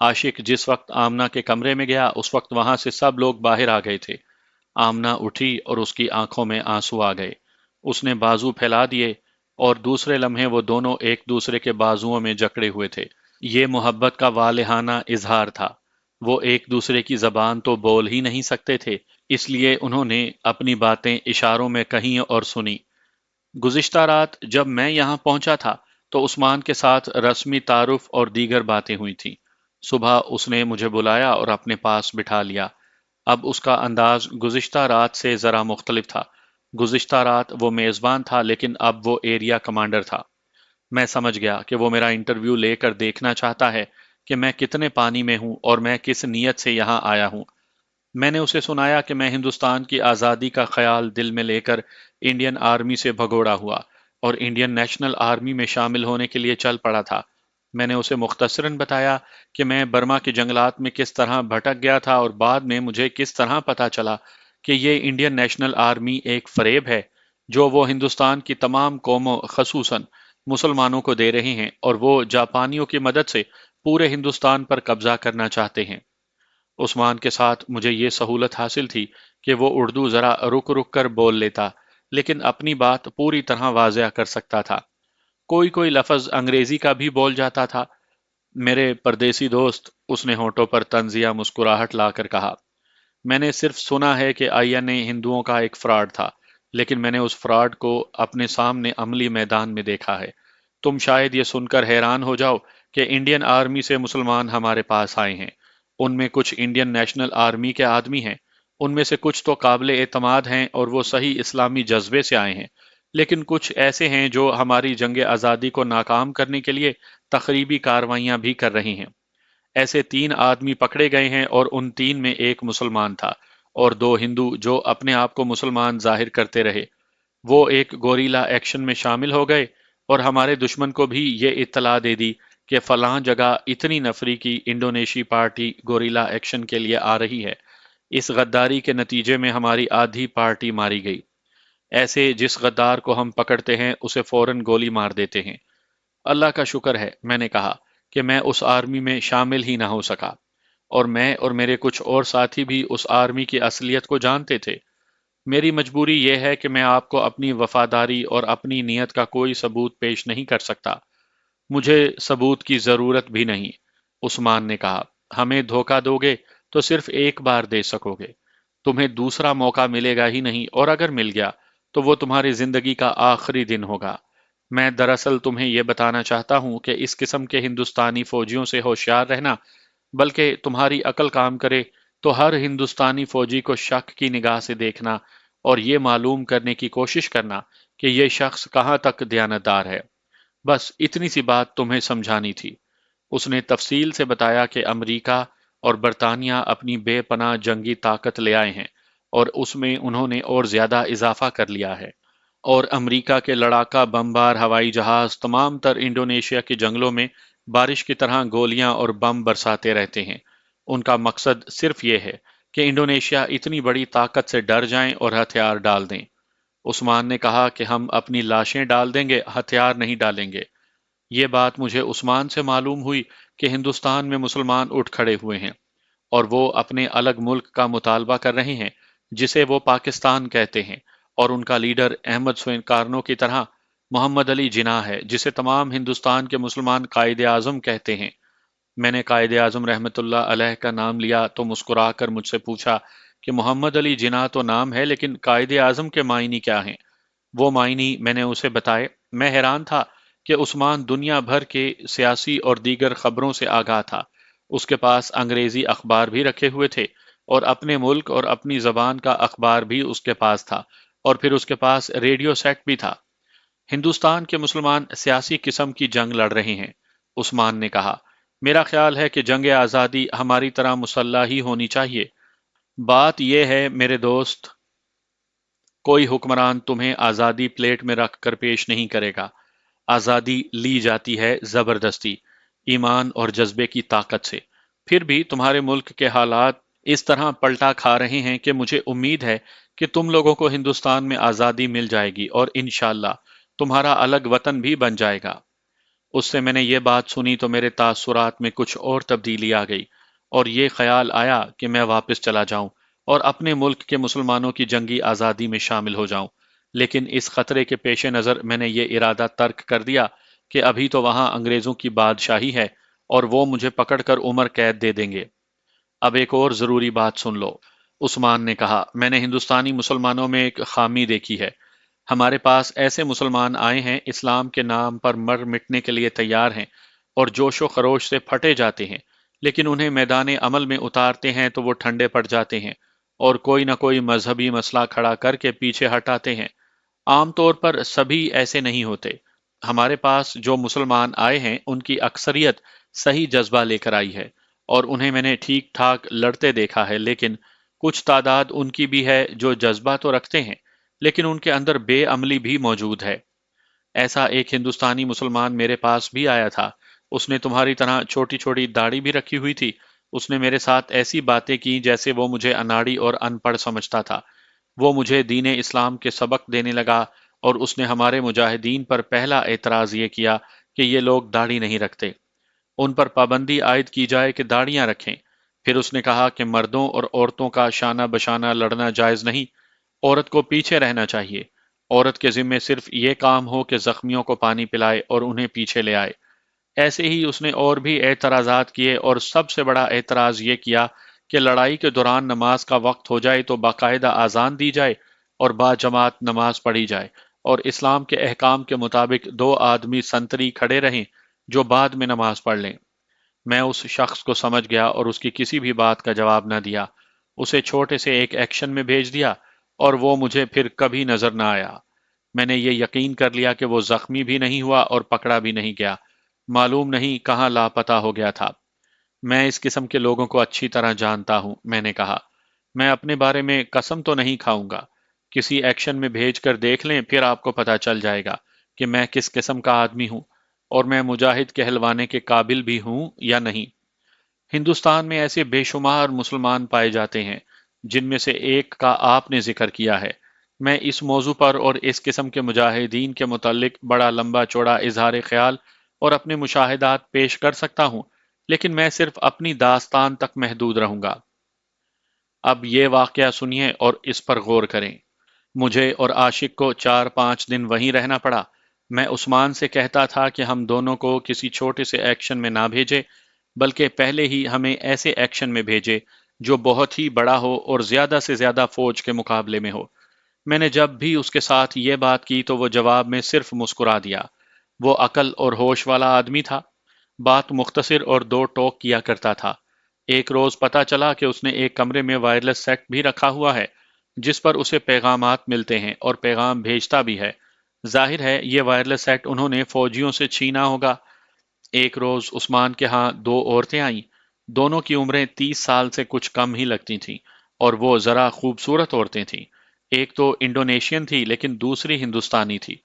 A: عاشق جس وقت آمنہ کے کمرے میں گیا اس وقت وہاں سے سب لوگ باہر آ گئے تھے۔ آمنہ اٹھی اور اس کی آنکھوں میں آنسو آ گئے۔ اس نے بازو پھیلا دیے اور دوسرے لمحے وہ دونوں ایک دوسرے کے بازوؤں میں جکڑے ہوئے تھے۔ یہ محبت کا والہانہ اظہار تھا۔ وہ ایک دوسرے کی زبان تو بول ہی نہیں سکتے تھے، اس لیے انہوں نے اپنی باتیں اشاروں میں کہیں اور سنی۔ گزشتہ رات جب میں یہاں پہنچا تھا تو عثمان کے ساتھ رسمی تعارف اور دیگر باتیں ہوئی تھیں۔ صبح اس نے مجھے بلایا اور اپنے پاس بٹھا لیا۔ اب اس کا انداز گزشتہ رات سے ذرا مختلف تھا۔ گزشتہ رات وہ میزبان تھا لیکن اب وہ ایریا کمانڈر تھا۔ میں سمجھ گیا کہ وہ میرا انٹرویو لے کر دیکھنا چاہتا ہے کہ میں کتنے پانی میں ہوں اور میں کس نیت سے یہاں آیا ہوں۔ میں نے اسے سنایا کہ میں ہندوستان کی آزادی کا خیال دل میں لے کر انڈین آرمی سے بھگوڑا ہوا اور انڈین نیشنل آرمی میں شامل ہونے کے لیے چل پڑا تھا۔ میں نے اسے مختصراً بتایا کہ میں برما کے جنگلات میں کس طرح بھٹک گیا تھا اور بعد میں مجھے کس طرح پتا چلا کہ یہ انڈین نیشنل آرمی ایک فریب ہے جو وہ ہندوستان کی تمام قوموں خصوصاً مسلمانوں کو دے رہے ہیں، اور وہ جاپانیوں کی مدد سے پورے ہندوستان پر قبضہ کرنا چاہتے ہیں۔ عثمان کے ساتھ مجھے یہ سہولت حاصل تھی کہ وہ اردو ذرا رک رک کر بول لیتا، لیکن اپنی بات پوری طرح واضح کر سکتا تھا۔ کوئی کوئی لفظ انگریزی کا بھی بول جاتا تھا۔ میرے پردیسی دوست، اس نے ہونٹوں پر طنزیہ مسکراہٹ لا کر کہا، میں نے صرف سنا ہے کہ آئی این اے ہندوؤں کا ایک فراڈ تھا، لیکن میں نے اس فراڈ کو اپنے سامنے عملی میدان میں دیکھا ہے۔ تم شاید یہ سن کر حیران ہو جاؤ کہ انڈین آرمی سے مسلمان ہمارے پاس آئے ہیں۔ ان میں کچھ انڈین نیشنل آرمی کے آدمی ہیں، ان میں سے کچھ تو قابل اعتماد ہیں اور وہ صحیح اسلامی جذبے سے آئے ہیں، لیکن کچھ ایسے ہیں جو ہماری جنگ آزادی کو ناکام کرنے کے لیے تخریبی کارروائیاں بھی کر رہی ہیں۔ ایسے 3 آدمی پکڑے گئے ہیں اور ان 3 میں ایک مسلمان تھا اور 2 ہندو جو اپنے آپ کو مسلمان ظاہر کرتے رہے۔ وہ ایک گوریلا ایکشن میں شامل ہو گئے اور ہمارے دشمن کو بھی یہ اطلاع دے دی کہ فلاں جگہ اتنی نفری کی انڈونیشی پارٹی گوریلا ایکشن کے لیے آ رہی ہے۔ اس غداری کے نتیجے میں ہماری آدھی پارٹی ماری گئی۔ ایسے جس غدار کو ہم پکڑتے ہیں اسے فوراً گولی مار دیتے ہیں۔ اللہ کا شکر ہے، میں نے کہا، کہ میں اس آرمی میں شامل ہی نہ ہو سکا، اور میں اور میرے کچھ اور ساتھی بھی اس آرمی کی اصلیت کو جانتے تھے۔ میری مجبوری یہ ہے کہ میں آپ کو اپنی وفاداری اور اپنی نیت کا کوئی ثبوت پیش نہیں کر سکتا۔ مجھے ثبوت کی ضرورت بھی نہیں، عثمان نے کہا۔ ہمیں دھوکہ دو گے تو صرف ایک بار دے سکو گے، تمہیں دوسرا موقع ملے گا ہی نہیں، اور اگر مل گیا تو وہ تمہاری زندگی کا آخری دن ہوگا۔ میں دراصل تمہیں یہ بتانا چاہتا ہوں کہ اس قسم کے ہندوستانی فوجیوں سے ہوشیار رہنا، بلکہ تمہاری عقل کام کرے تو ہر ہندوستانی فوجی کو شک کی نگاہ سے دیکھنا اور یہ معلوم کرنے کی کوشش کرنا کہ یہ شخص کہاں تک دیانتدار ہے۔ بس اتنی سی بات تمہیں سمجھانی تھی۔ اس نے تفصیل سے بتایا کہ امریکہ اور برطانیہ اپنی بے پناہ جنگی طاقت لے آئے ہیں، اور اس میں انہوں نے اور زیادہ اضافہ کر لیا ہے، اور امریکہ کے لڑاکا بمبار ہوائی جہاز تمام تر انڈونیشیا کے جنگلوں میں بارش کی طرح گولیاں اور بم برساتے رہتے ہیں۔ ان کا مقصد صرف یہ ہے کہ انڈونیشیا اتنی بڑی طاقت سے ڈر جائیں اور ہتھیار ڈال دیں۔ عثمان نے کہا کہ ہم اپنی لاشیں ڈال دیں گے، ہتھیار نہیں ڈالیں گے۔ یہ بات مجھے عثمان سے معلوم ہوئی کہ ہندوستان میں مسلمان اٹھ کھڑے ہوئے ہیں، اور وہ اپنے الگ ملک کا مطالبہ کر رہے ہیں جسے وہ پاکستان کہتے ہیں، اور ان کا لیڈر احمد سوین کارنو کی طرح محمد علی جناح ہے جسے تمام ہندوستان کے مسلمان قائد اعظم کہتے ہیں۔ میں نے قائد اعظم رحمت اللہ علیہ کا نام لیا تو مسکرا کر مجھ سے پوچھا کہ محمد علی جناح تو نام ہے لیکن قائد اعظم کے معنی کیا ہیں؟ وہ معنی میں نے اسے بتائے۔ میں حیران تھا کہ عثمان دنیا بھر کے سیاسی اور دیگر خبروں سے آگاہ تھا۔ اس کے پاس انگریزی اخبار بھی رکھے ہوئے تھے، اور اپنے ملک اور اپنی زبان کا اخبار بھی اس کے پاس تھا، اور پھر اس کے پاس ریڈیو سیٹ بھی تھا۔ ہندوستان کے مسلمان سیاسی قسم کی جنگ لڑ رہے ہیں، عثمان نے کہا۔ میرا خیال ہے کہ جنگ آزادی ہماری طرح مسلح ہی ہونی چاہیے۔ بات یہ ہے میرے دوست، کوئی حکمران تمہیں آزادی پلیٹ میں رکھ کر پیش نہیں کرے گا۔ آزادی لی جاتی ہے زبردستی، ایمان اور جذبے کی طاقت سے۔ پھر بھی تمہارے ملک کے حالات اس طرح پلٹا کھا رہے ہیں کہ مجھے امید ہے کہ تم لوگوں کو ہندوستان میں آزادی مل جائے گی اور انشاءاللہ تمہارا الگ وطن بھی بن جائے گا۔ اس سے میں نے یہ بات سنی تو میرے تاثرات میں کچھ اور تبدیلی آ گئی، اور یہ خیال آیا کہ میں واپس چلا جاؤں اور اپنے ملک کے مسلمانوں کی جنگی آزادی میں شامل ہو جاؤں، لیکن اس خطرے کے پیش نظر میں نے یہ ارادہ ترک کر دیا کہ ابھی تو وہاں انگریزوں کی بادشاہی ہے اور وہ مجھے پکڑ کر عمر قید دے دیں گے۔ اب ایک اور ضروری بات سن لو، عثمان نے کہا، میں نے ہندوستانی مسلمانوں میں ایک خامی دیکھی ہے۔ ہمارے پاس ایسے مسلمان آئے ہیں اسلام کے نام پر مر مٹنے کے لیے تیار ہیں اور جوش و خروش سے پھٹے جاتے ہیں، لیکن انہیں میدان عمل میں اتارتے ہیں تو وہ ٹھنڈے پڑ جاتے ہیں اور کوئی نہ کوئی مذہبی مسئلہ کھڑا کر کے پیچھے ہٹاتے ہیں۔ عام طور پر سبھی ایسے نہیں ہوتے۔ ہمارے پاس جو مسلمان آئے ہیں ان کی اکثریت صحیح جذبہ لے کر آئی ہے اور انہیں میں نے ٹھیک ٹھاک لڑتے دیکھا ہے، لیکن کچھ تعداد ان کی بھی ہے جو جذبہ تو رکھتے ہیں لیکن ان کے اندر بے عملی بھی موجود ہے۔ ایسا ایک ہندوستانی مسلمان میرے پاس بھی آیا تھا، اس نے تمہاری طرح چھوٹی چھوٹی داڑھی بھی رکھی ہوئی تھی۔ اس نے میرے ساتھ ایسی باتیں کی جیسے وہ مجھے اناڑی اور ان پڑھ سمجھتا تھا۔ وہ مجھے دین اسلام کے سبق دینے لگا اور اس نے ہمارے مجاہدین پر پہلا اعتراض یہ کیا کہ یہ لوگ داڑھی نہیں رکھتے، ان پر پابندی عائد کی جائے کہ داڑیاں رکھیں۔ پھر اس نے کہا کہ مردوں اور عورتوں کا شانہ بشانہ لڑنا جائز نہیں، عورت کو پیچھے رہنا چاہیے۔ عورت کے ذمے صرف یہ کام ہو کہ زخمیوں کو پانی پلائے اور انہیں پیچھے لے آئے۔ ایسے ہی اس نے اور بھی اعتراضات کیے اور سب سے بڑا اعتراض یہ کیا کہ لڑائی کے دوران نماز کا وقت ہو جائے تو باقاعدہ اذان دی جائے اور با جماعت نماز پڑھی جائے اور اسلام کے احکام کے مطابق دو آدمی سنتری کھڑے رہیں جو بعد میں نماز پڑھ لیں۔ میں اس شخص کو سمجھ گیا اور اس کی کسی بھی بات کا جواب نہ دیا، اسے چھوٹے سے ایک ایکشن میں بھیج دیا اور وہ مجھے پھر کبھی نظر نہ آیا۔ میں نے یہ یقین کر لیا کہ وہ زخمی بھی نہیں ہوا اور پکڑا بھی نہیں گیا، معلوم نہیں کہاں لاپتہ ہو گیا تھا۔ میں اس قسم کے لوگوں کو اچھی طرح جانتا ہوں، میں نے کہا۔ میں اپنے بارے میں قسم تو نہیں کھاؤں گا، کسی ایکشن میں بھیج کر دیکھ لیں، پھر آپ کو پتہ چل جائے گا کہ میں کس قسم کا آدمی ہوں اور میں مجاہد کہلوانے کے قابل بھی ہوں یا نہیں۔ ہندوستان میں ایسے بے شمار مسلمان پائے جاتے ہیں جن میں سے ایک کا آپ نے ذکر کیا ہے۔ میں اس موضوع پر اور اس قسم کے مجاہدین کے متعلق بڑا لمبا چوڑا اظہار خیال اور اپنے مشاہدات پیش کر سکتا ہوں، لیکن میں صرف اپنی داستان تک محدود رہوں گا۔ اب یہ واقعہ سنیے اور اس پر غور کریں۔ مجھے اور عاشق کو 4-5 دن وہیں رہنا پڑا۔ میں عثمان سے کہتا تھا کہ ہم دونوں کو کسی چھوٹے سے ایکشن میں نہ بھیجے، بلکہ پہلے ہی ہمیں ایسے ایکشن میں بھیجے جو بہت ہی بڑا ہو اور زیادہ سے زیادہ فوج کے مقابلے میں ہو۔ میں نے جب بھی اس کے ساتھ یہ بات کی تو وہ جواب میں صرف مسکرا دیا۔ وہ عقل اور ہوش والا آدمی تھا، بات مختصر اور دو ٹوک کیا کرتا تھا۔ ایک روز پتا چلا کہ اس نے ایک کمرے میں وائرلیس سیٹ بھی رکھا ہوا ہے جس پر اسے پیغامات ملتے ہیں اور پیغام بھیجتا بھی ہے۔ ظاہر ہے یہ وائرلیس سیٹ انہوں نے فوجیوں سے چھینا ہوگا۔ ایک روز عثمان کے ہاں دو عورتیں آئیں، دونوں کی عمریں 30 سال سے کچھ کم ہی لگتی تھیں اور وہ ذرا خوبصورت عورتیں تھیں۔ ایک تو انڈونیشین تھی لیکن دوسری ہندوستانی تھی۔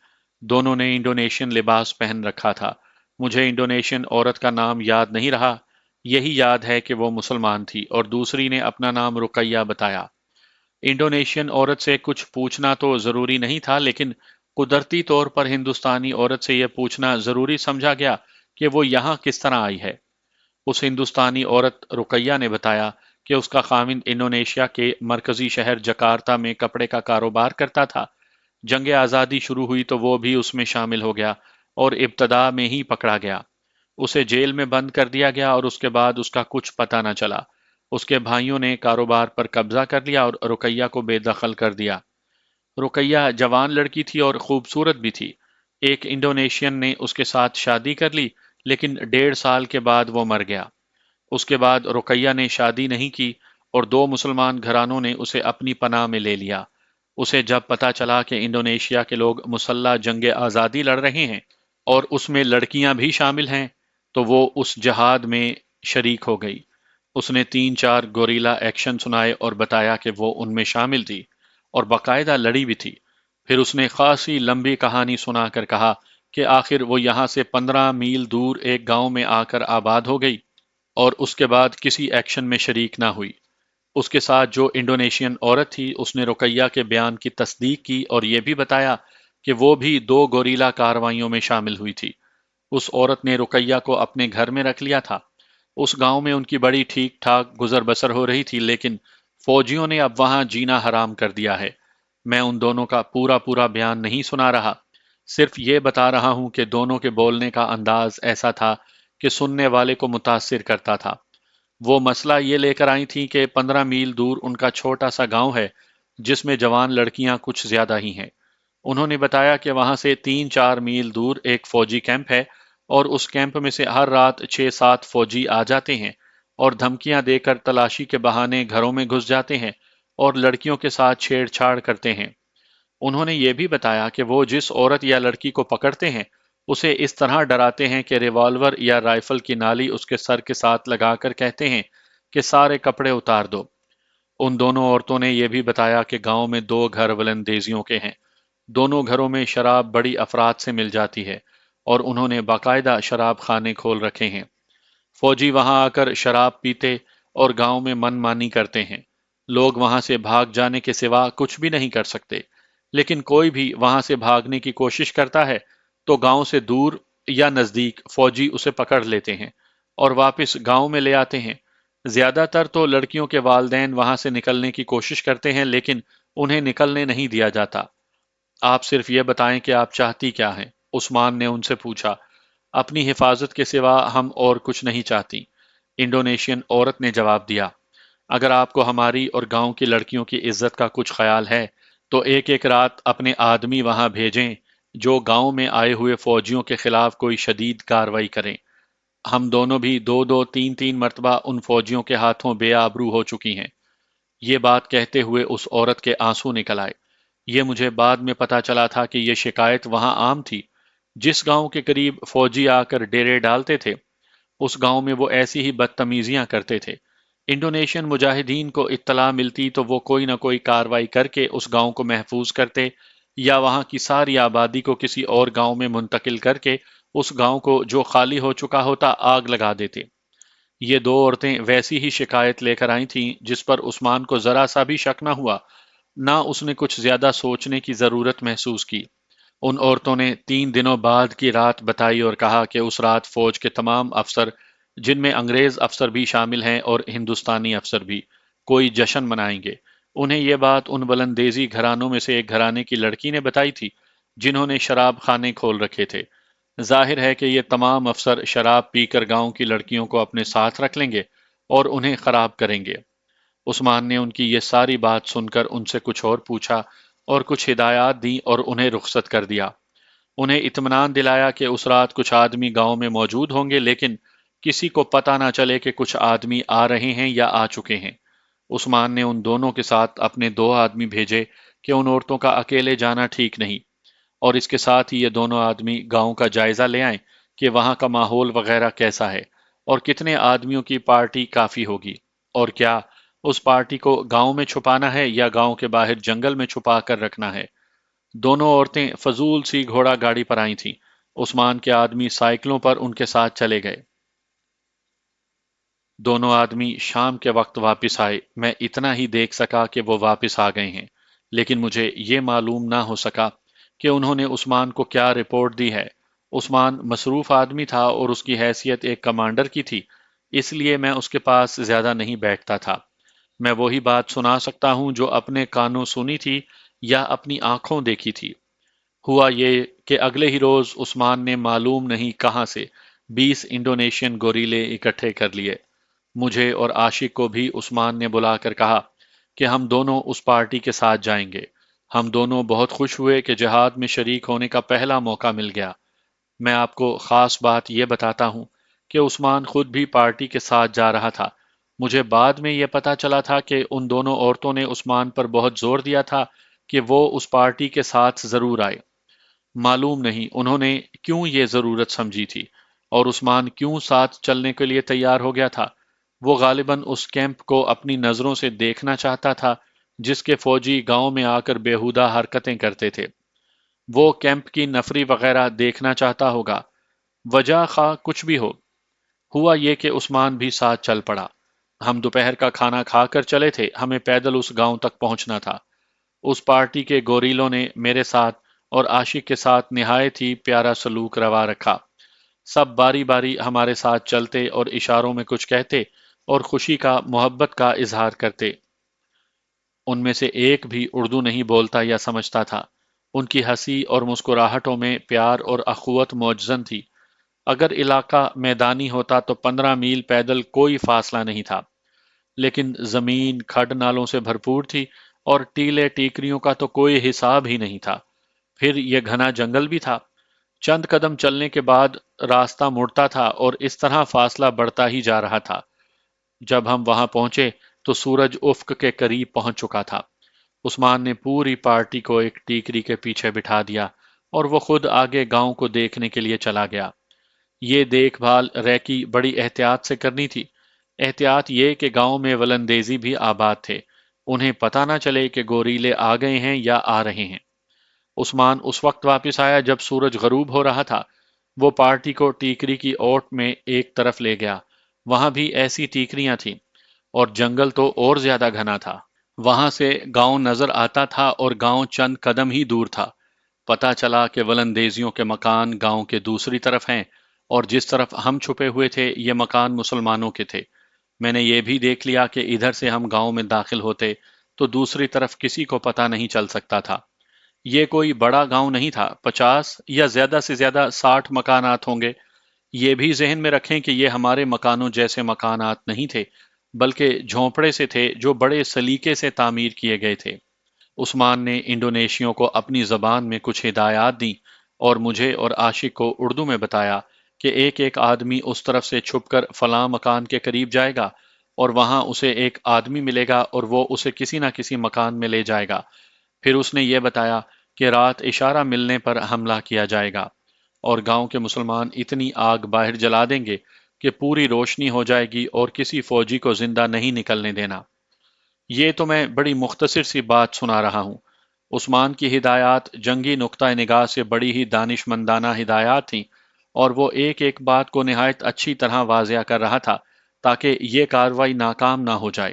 A: دونوں نے انڈونیشین لباس پہن رکھا تھا۔ مجھے انڈونیشین عورت کا نام یاد نہیں رہا، یہی یاد ہے کہ وہ مسلمان تھی اور دوسری نے اپنا نام رقیہ بتایا۔ انڈونیشین عورت سے کچھ پوچھنا تو ضروری نہیں تھا، لیکن قدرتی طور پر ہندوستانی عورت سے یہ پوچھنا ضروری سمجھا گیا کہ وہ یہاں کس طرح آئی ہے۔ اس ہندوستانی عورت رقیہ نے بتایا کہ اس کا خاوند انڈونیشیا کے مرکزی شہر جکارتہ میں کپڑے کا کاروبار کرتا تھا۔ جنگ آزادی شروع ہوئی تو وہ بھی اس میں شامل ہو گیا اور ابتدا میں ہی پکڑا گیا۔ اسے جیل میں بند کر دیا گیا اور اس کے بعد اس کا کچھ پتہ نہ چلا۔ اس کے بھائیوں نے کاروبار پر قبضہ کر لیا اور رقیہ کو بے دخل کر دیا۔ رقیہ جوان لڑکی تھی اور خوبصورت بھی تھی۔ ایک انڈونیشین نے اس کے ساتھ شادی کر لی، لیکن 1.5 سال کے بعد وہ مر گیا۔ اس کے بعد رقیہ نے شادی نہیں کی اور 2 مسلمان گھرانوں نے اسے اپنی پناہ میں لے لیا۔ اسے جب پتا چلا کہ انڈونیشیا کے لوگ مسلح جنگ آزادی لڑ رہے ہیں اور اس میں لڑکیاں بھی شامل ہیں تو وہ اس جہاد میں شریک ہو گئی۔ اس نے 3-4 گوریلا ایکشن سنائے اور بتایا کہ وہ ان میں شامل تھی اور باقاعدہ لڑی بھی تھی۔ پھر اس نے خاصی لمبی کہانی سنا کر کہا کہ آخر وہ یہاں سے 15 میل دور ایک گاؤں میں آ کر آباد ہو گئی اور اس کے بعد کسی ایکشن میں شریک نہ ہوئی۔ اس کے ساتھ جو انڈونیشین عورت تھی اس نے رقیہ کے بیان کی تصدیق کی اور یہ بھی بتایا کہ وہ بھی 2 گوریلا کارروائیوں میں شامل ہوئی تھی۔ اس عورت نے رقیہ کو اپنے گھر میں رکھ لیا تھا۔ اس گاؤں میں ان کی بڑی ٹھیک ٹھاک گزر بسر ہو رہی تھی، لیکن فوجیوں نے اب وہاں جینا حرام کر دیا ہے۔ میں ان دونوں کا پورا پورا بیان نہیں سنا رہا، صرف یہ بتا رہا ہوں کہ دونوں کے بولنے کا انداز ایسا تھا کہ سننے والے کو متاثر کرتا تھا۔ وہ مسئلہ یہ لے کر آئی تھیں کہ 15 میل دور ان کا چھوٹا سا گاؤں ہے جس میں جوان لڑکیاں کچھ زیادہ ہی ہیں۔ انہوں نے بتایا کہ وہاں سے 3-4 میل دور ایک فوجی کیمپ ہے اور اس کیمپ میں سے ہر رات 6-7 فوجی آ جاتے ہیں اور دھمکیاں دے کر تلاشی کے بہانے گھروں میں گھس جاتے ہیں اور لڑکیوں کے ساتھ چھیڑ چھاڑ کرتے ہیں۔ انہوں نے یہ بھی بتایا کہ وہ جس عورت یا لڑکی کو پکڑتے ہیں اسے اس طرح ڈراتے ہیں کہ ریوالور یا رائفل کی نالی اس کے سر کے ساتھ لگا کر کہتے ہیں کہ سارے کپڑے اتار دو۔ ان دونوں عورتوں نے یہ بھی بتایا کہ گاؤں میں 2 گھر ولندیزیوں کے ہیں۔ دونوں گھروں میں شراب بڑی افراد سے مل جاتی ہے اور انہوں نے باقاعدہ شراب خانے کھول رکھے ہیں۔ فوجی وہاں آ کر شراب پیتے اور گاؤں میں من مانی کرتے ہیں۔ لوگ وہاں سے بھاگ جانے کے سوا کچھ بھی نہیں کر سکتے، لیکن کوئی بھی وہاں سے بھاگنے کی کوشش کرتا ہے تو گاؤں سے دور یا نزدیک فوجی اسے پکڑ لیتے ہیں اور واپس گاؤں میں لے آتے ہیں۔ زیادہ تر تو لڑکیوں کے والدین وہاں سے نکلنے کی کوشش کرتے ہیں لیکن انہیں نکلنے نہیں دیا جاتا۔ آپ صرف یہ بتائیں کہ آپ چاہتی کیا ہیں؟ عثمان نے ان سے پوچھا۔ اپنی حفاظت کے سوا ہم اور کچھ نہیں چاہتی، انڈونیشین عورت نے جواب دیا۔ اگر آپ کو ہماری اور گاؤں کی لڑکیوں کی عزت کا کچھ خیال ہے تو ایک ایک رات اپنے آدمی وہاں بھیجیں جو گاؤں میں آئے ہوئے فوجیوں کے خلاف کوئی شدید کارروائی کریں۔ ہم دونوں بھی 2-2 3 3 مرتبہ ان فوجیوں کے ہاتھوں بے آبرو ہو چکی ہیں۔ یہ بات کہتے ہوئے اس عورت کے آنسو نکل آئے۔ یہ مجھے بعد میں پتا چلا تھا کہ یہ شکایت وہاں عام تھی۔ جس گاؤں کے قریب فوجی آ کر ڈیرے ڈالتے تھے اس گاؤں میں وہ ایسی ہی بدتمیزیاں کرتے تھے۔ انڈونیشین مجاہدین کو اطلاع ملتی تو وہ کوئی نہ کوئی کارروائی کر کے اس گاؤں کو محفوظ کرتے یا وہاں کی ساری آبادی کو کسی اور گاؤں میں منتقل کر کے اس گاؤں کو جو خالی ہو چکا ہوتا آگ لگا دیتے۔ یہ 2 عورتیں ویسی ہی شکایت لے کر آئی تھیں جس پر عثمان کو ذرا سا بھی شک نہ ہوا، نہ اس نے کچھ زیادہ سوچنے کی ضرورت محسوس کی۔ ان عورتوں نے 3 دنوں بعد کی رات بتائی اور کہا کہ اس رات فوج کے تمام افسر، جن میں انگریز افسر بھی شامل ہیں اور ہندوستانی افسر بھی، کوئی جشن منائیں گے۔ انہیں یہ بات ان بلندیزی گھرانوں میں سے ایک گھرانے کی لڑکی نے بتائی تھی جنہوں نے شراب خانے کھول رکھے تھے۔ ظاہر ہے کہ یہ تمام افسر شراب پی کر گاؤں کی لڑکیوں کو اپنے ساتھ رکھ لیں گے اور انہیں خراب کریں گے۔ عثمان نے ان کی یہ ساری بات سن کر ان سے کچھ اور پوچھا اور کچھ ہدایات دی اور انہیں رخصت کر دیا۔ انہیں اطمینان دلایا کہ اس رات کچھ آدمی گاؤں میں موجود ہوں گے لیکن کسی کو پتہ نہ چلے کہ کچھ آدمی آ رہے ہیں یا آ چکے ہیں۔ عثمان نے ان دونوں کے ساتھ اپنے 2 آدمی بھیجے کہ ان عورتوں کا اکیلے جانا ٹھیک نہیں، اور اس کے ساتھ ہی یہ دونوں آدمی گاؤں کا جائزہ لے آئیں کہ وہاں کا ماحول وغیرہ کیسا ہے اور کتنے آدمیوں کی پارٹی کافی ہوگی، اور کیا اس پارٹی کو گاؤں میں چھپانا ہے یا گاؤں کے باہر جنگل میں چھپا کر رکھنا ہے۔ دونوں عورتیں فضول سی گھوڑا گاڑی پر آئی تھیں۔ عثمان کے آدمی سائیکلوں پر ان کے ساتھ چلے گئے۔ دونوں آدمی شام کے وقت واپس آئے۔ میں اتنا ہی دیکھ سکا کہ وہ واپس آ گئے ہیں، لیکن مجھے یہ معلوم نہ ہو سکا کہ انہوں نے عثمان کو کیا رپورٹ دی ہے۔ عثمان مصروف آدمی تھا اور اس کی حیثیت ایک کمانڈر کی تھی، اس لیے میں اس کے پاس زیادہ نہیں بیٹھتا تھا۔ میں وہی بات سنا سکتا ہوں جو اپنے کانوں سنی تھی یا اپنی آنکھوں دیکھی تھی۔ ہوا یہ کہ اگلے ہی روز عثمان نے معلوم نہیں کہاں سے 20 انڈونیشین گوریلے اکٹھے کر لیے۔ مجھے اور عاشق کو بھی عثمان نے بلا کر کہا کہ ہم دونوں اس پارٹی کے ساتھ جائیں گے۔ ہم دونوں بہت خوش ہوئے کہ جہاد میں شریک ہونے کا پہلا موقع مل گیا۔ میں آپ کو خاص بات یہ بتاتا ہوں کہ عثمان خود بھی پارٹی کے ساتھ جا رہا تھا۔ مجھے بعد میں یہ پتا چلا تھا کہ ان دونوں عورتوں نے عثمان پر بہت زور دیا تھا کہ وہ اس پارٹی کے ساتھ ضرور آئے۔ معلوم نہیں انہوں نے کیوں یہ ضرورت سمجھی تھی اور عثمان کیوں ساتھ چلنے کے لیے تیار ہو گیا تھا۔ وہ غالباً اس کیمپ کو اپنی نظروں سے دیکھنا چاہتا تھا جس کے فوجی گاؤں میں آ کر بیہودہ حرکتیں کرتے تھے۔ وہ کیمپ کی نفری وغیرہ دیکھنا چاہتا ہوگا۔ وجہ خواہ کچھ بھی ہو، ہوا یہ کہ عثمان بھی ساتھ چل پڑا۔ ہم دوپہر کا کھانا کھا کر چلے تھے، ہمیں پیدل اس گاؤں تک پہنچنا تھا۔ اس پارٹی کے گوریلوں نے میرے ساتھ اور عاشق کے ساتھ نہایت ہی پیارا سلوک روا رکھا۔ سب باری باری ہمارے ساتھ چلتے اور اشاروں میں کچھ کہتے اور خوشی کا محبت کا اظہار کرتے۔ ان میں سے ایک بھی اردو نہیں بولتا یا سمجھتا تھا۔ ان کی ہنسی اور مسکراہٹوں میں پیار اور اخوت موجزن تھی۔ اگر علاقہ میدانی ہوتا تو 15 میل پیدل کوئی فاصلہ نہیں تھا، لیکن زمین کھڈ نالوں سے بھرپور تھی اور ٹیلے ٹیکریوں کا تو کوئی حساب ہی نہیں تھا۔ پھر یہ گھنا جنگل بھی تھا۔ چند قدم چلنے کے بعد راستہ مڑتا تھا اور اس طرح فاصلہ بڑھتا ہی جا رہا تھا۔ جب ہم وہاں پہنچے تو سورج افق کے قریب پہنچ چکا تھا۔ عثمان نے پوری پارٹی کو ایک ٹیکری کے پیچھے بٹھا دیا اور وہ خود آگے گاؤں کو دیکھنے کے لیے چلا گیا۔ یہ دیکھ بھال ریکی بڑی احتیاط سے کرنی تھی۔ احتیاط یہ کہ گاؤں میں ولندیزی بھی آباد تھے، انہیں پتہ نہ چلے کہ گوریلے آ گئے ہیں یا آ رہے ہیں۔ عثمان اس وقت واپس آیا جب سورج غروب ہو رہا تھا۔ وہ پارٹی کو ٹیکری کی اوٹ میں ایک طرف لے گیا۔ وہاں بھی ایسی ٹیکریاں تھیں اور جنگل تو اور زیادہ گھنا تھا۔ وہاں سے گاؤں نظر آتا تھا اور گاؤں چند قدم ہی دور تھا۔ پتہ چلا کہ ولندیزیوں کے مکان گاؤں کے دوسری طرف ہیں اور جس طرف ہم چھپے ہوئے تھے یہ مکان مسلمانوں کے تھے۔ میں نے یہ بھی دیکھ لیا کہ ادھر سے ہم گاؤں میں داخل ہوتے تو دوسری طرف کسی کو پتہ نہیں چل سکتا تھا۔ یہ کوئی بڑا گاؤں نہیں تھا، 50 یا زیادہ سے زیادہ 60 مکانات ہوں گے۔ یہ بھی ذہن میں رکھیں کہ یہ ہمارے مکانوں جیسے مکانات نہیں تھے، بلکہ جھونپڑے سے تھے جو بڑے سلیقے سے تعمیر کیے گئے تھے۔ عثمان نے انڈونیشیوں کو اپنی زبان میں کچھ ہدایات دیں اور مجھے اور عاشق کو اردو میں بتایا کہ ایک ایک آدمی اس طرف سے چھپ کر فلاں مکان کے قریب جائے گا اور وہاں اسے ایک آدمی ملے گا اور وہ اسے کسی نہ کسی مکان میں لے جائے گا۔ پھر اس نے یہ بتایا کہ رات اشارہ ملنے پر حملہ کیا جائے گا اور گاؤں کے مسلمان اتنی آگ باہر جلا دیں گے کہ پوری روشنی ہو جائے گی اور کسی فوجی کو زندہ نہیں نکلنے دینا۔ یہ تو میں بڑی مختصر سی بات سنا رہا ہوں۔ عثمان کی ہدایات جنگی نقطہ نگاہ سے بڑی ہی دانش مندانہ ہدایات تھیں اور وہ ایک ایک بات کو نہایت اچھی طرح واضح کر رہا تھا تاکہ یہ کارروائی ناکام نہ ہو جائے۔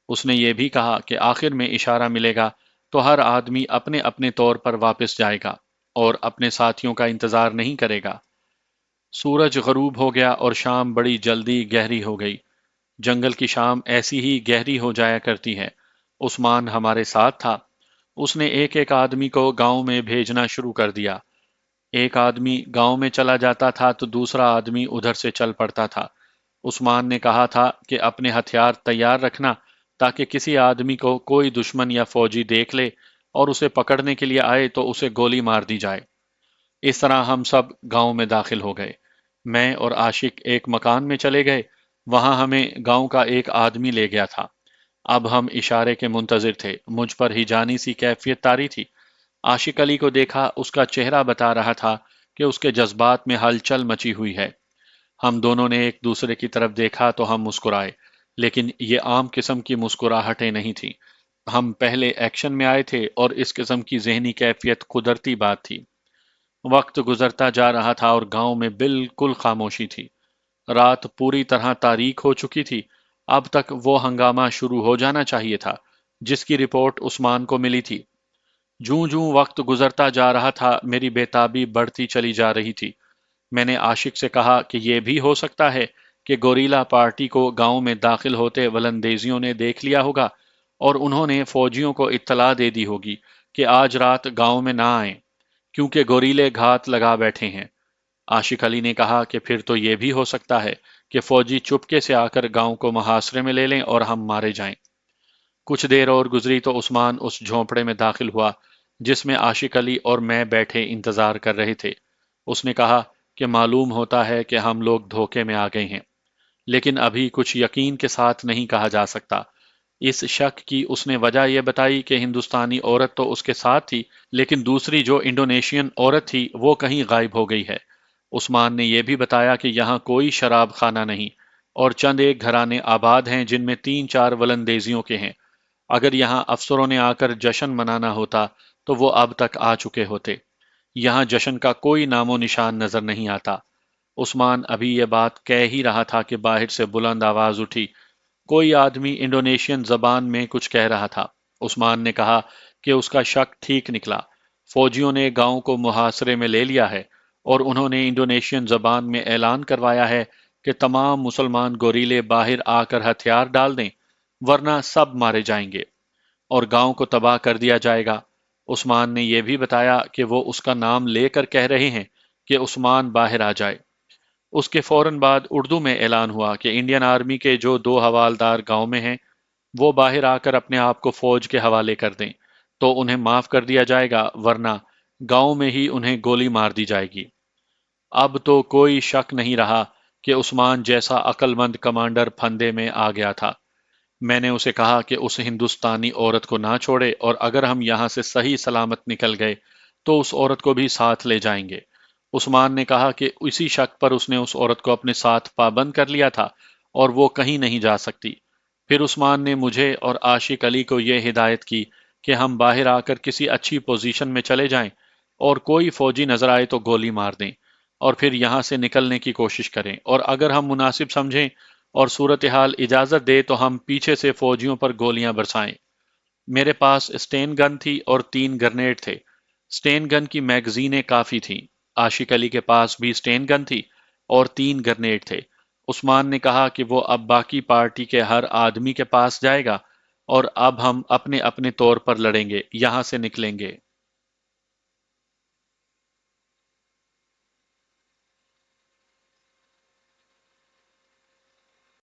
A: اس نے یہ بھی کہا کہ آخر میں اشارہ ملے گا تو ہر آدمی اپنے اپنے طور پر واپس جائے گا اور اپنے ساتھیوں کا انتظار نہیں کرے گا۔ سورج غروب ہو گیا اور شام بڑی جلدی گہری ہو گئی۔ جنگل کی شام ایسی ہی گہری ہو جایا کرتی ہے۔ عثمان ہمارے ساتھ تھا۔ اس نے ایک ایک آدمی کو گاؤں میں بھیجنا شروع کر دیا۔ ایک آدمی گاؤں میں چلا جاتا تھا تو دوسرا آدمی ادھر سے چل پڑتا تھا۔ عثمان نے کہا تھا کہ اپنے ہتھیار تیار رکھنا تاکہ کسی آدمی کو کوئی دشمن یا فوجی دیکھ لے اور اسے پکڑنے کے لیے آئے تو اسے گولی مار دی جائے۔ اس طرح ہم سب گاؤں میں داخل ہو گئے۔ میں اور عاشق ایک مکان میں چلے گئے، وہاں ہمیں گاؤں کا ایک آدمی لے گیا تھا۔ اب ہم اشارے کے منتظر تھے۔ مجھ پر ہی جانی سی کیفیت طاری تھی۔ عاشق علی کو دیکھا، اس کا چہرہ بتا رہا تھا کہ اس کے جذبات میں ہلچل مچی ہوئی ہے۔ ہم دونوں نے ایک دوسرے کی طرف دیکھا تو ہم مسکرائے، لیکن یہ عام قسم کی مسکراہٹیں نہیں تھیں۔ ہم پہلے ایکشن میں آئے تھے اور اس قسم کی ذہنی کیفیت قدرتی بات تھی۔ وقت گزرتا جا رہا تھا اور گاؤں میں بالکل خاموشی تھی۔ رات پوری طرح تاریک ہو چکی تھی۔ اب تک وہ ہنگامہ شروع ہو جانا چاہیے تھا جس کی رپورٹ عثمان کو ملی تھی۔ جوں جوں وقت گزرتا جا رہا تھا میری بےتابی بڑھتی چلی جا رہی تھی۔ میں نے عاشق سے کہا کہ یہ بھی ہو سکتا ہے کہ گوریلا پارٹی کو گاؤں میں داخل ہوتے ولندیزیوں نے دیکھ لیا ہوگا اور انہوں نے فوجیوں کو اطلاع دے دی ہوگی کہ آج رات گاؤں میں نہ آئیں کیونکہ گوریلے گھات لگا بیٹھے ہیں۔ عاشق علی نے کہا کہ پھر تو یہ بھی ہو سکتا ہے کہ فوجی چپکے سے آ کر گاؤں کو محاصرے میں لے لیں اور ہم مارے جائیں۔ کچھ دیر اور گزری تو عثمان اس جھونپڑے میں داخل ہوا جس میں عاشق علی اور میں بیٹھے انتظار کر رہے تھے۔ اس نے کہا کہ معلوم ہوتا ہے کہ ہم لوگ دھوکے میں آ گئے ہیں، لیکن ابھی کچھ یقین کے ساتھ نہیں کہا جا سکتا۔ اس شک کی اس نے وجہ یہ بتائی کہ ہندوستانی عورت تو اس کے ساتھ تھی، لیکن دوسری جو انڈونیشین عورت تھی وہ کہیں غائب ہو گئی ہے۔ عثمان نے یہ بھی بتایا کہ یہاں کوئی شراب خانہ نہیں اور چند ایک گھرانے آباد ہیں جن میں 3-4 ولندیزیوں کے ہیں۔ اگر یہاں افسروں نے آ کر جشن منانا ہوتا تو وہ اب تک آ چکے ہوتے۔ یہاں جشن کا کوئی نام و نشان نظر نہیں آتا۔ عثمان ابھی یہ بات کہہ ہی رہا تھا کہ باہر سے بلند آواز اٹھی۔ کوئی آدمی انڈونیشین زبان میں کچھ کہہ رہا تھا۔ عثمان نے کہا کہ اس کا شک ٹھیک نکلا۔ فوجیوں نے گاؤں کو محاصرے میں لے لیا ہے اور انہوں نے انڈونیشین زبان میں اعلان کروایا ہے کہ تمام مسلمان گوریلے باہر آ کر ہتھیار ڈال دیں ورنہ سب مارے جائیں گے۔ اور گاؤں کو تباہ کر دیا جائے گا۔ عثمان نے یہ بھی بتایا کہ وہ اس کا نام لے کر کہہ رہے ہیں کہ عثمان باہر آ جائے۔ اس کے فوراً بعد اردو میں اعلان ہوا کہ انڈین آرمی کے جو 2 حوالدار گاؤں میں ہیں وہ باہر آ کر اپنے آپ کو فوج کے حوالے کر دیں تو انہیں معاف کر دیا جائے گا، ورنہ گاؤں میں ہی انہیں گولی مار دی جائے گی۔ اب تو کوئی شک نہیں رہا کہ عثمان جیسا عقل مند کمانڈر پھندے میں آ گیا تھا۔ میں نے اسے کہا کہ اس ہندوستانی عورت کو نہ چھوڑے، اور اگر ہم یہاں سے صحیح سلامت نکل گئے تو اس عورت کو بھی ساتھ لے جائیں گے۔ عثمان نے کہا کہ اسی شک پر اس نے اس عورت کو اپنے ساتھ پابند کر لیا تھا اور وہ کہیں نہیں جا سکتی۔ پھر عثمان نے مجھے اور عاشق علی کو یہ ہدایت کی کہ ہم باہر آ کر کسی اچھی پوزیشن میں چلے جائیں اور کوئی فوجی نظر آئے تو گولی مار دیں، اور پھر یہاں سے نکلنے کی کوشش کریں، اور اگر ہم مناسب سمجھیں اور صورتحال اجازت دے تو ہم پیچھے سے فوجیوں پر گولیاں برسائیں۔ میرے پاس اسٹین گن تھی اور 3 گرنیڈ تھے۔ اسٹین گن کی میگزینیں کافی تھیں۔ عاشق علی کے پاس بھی اسٹین گن تھی اور 3 گرنیڈ تھے۔ عثمان نے کہا کہ وہ اب باقی پارٹی کے ہر آدمی کے پاس جائے گا اور اب ہم اپنے اپنے طور پر لڑیں گے، یہاں سے نکلیں گے۔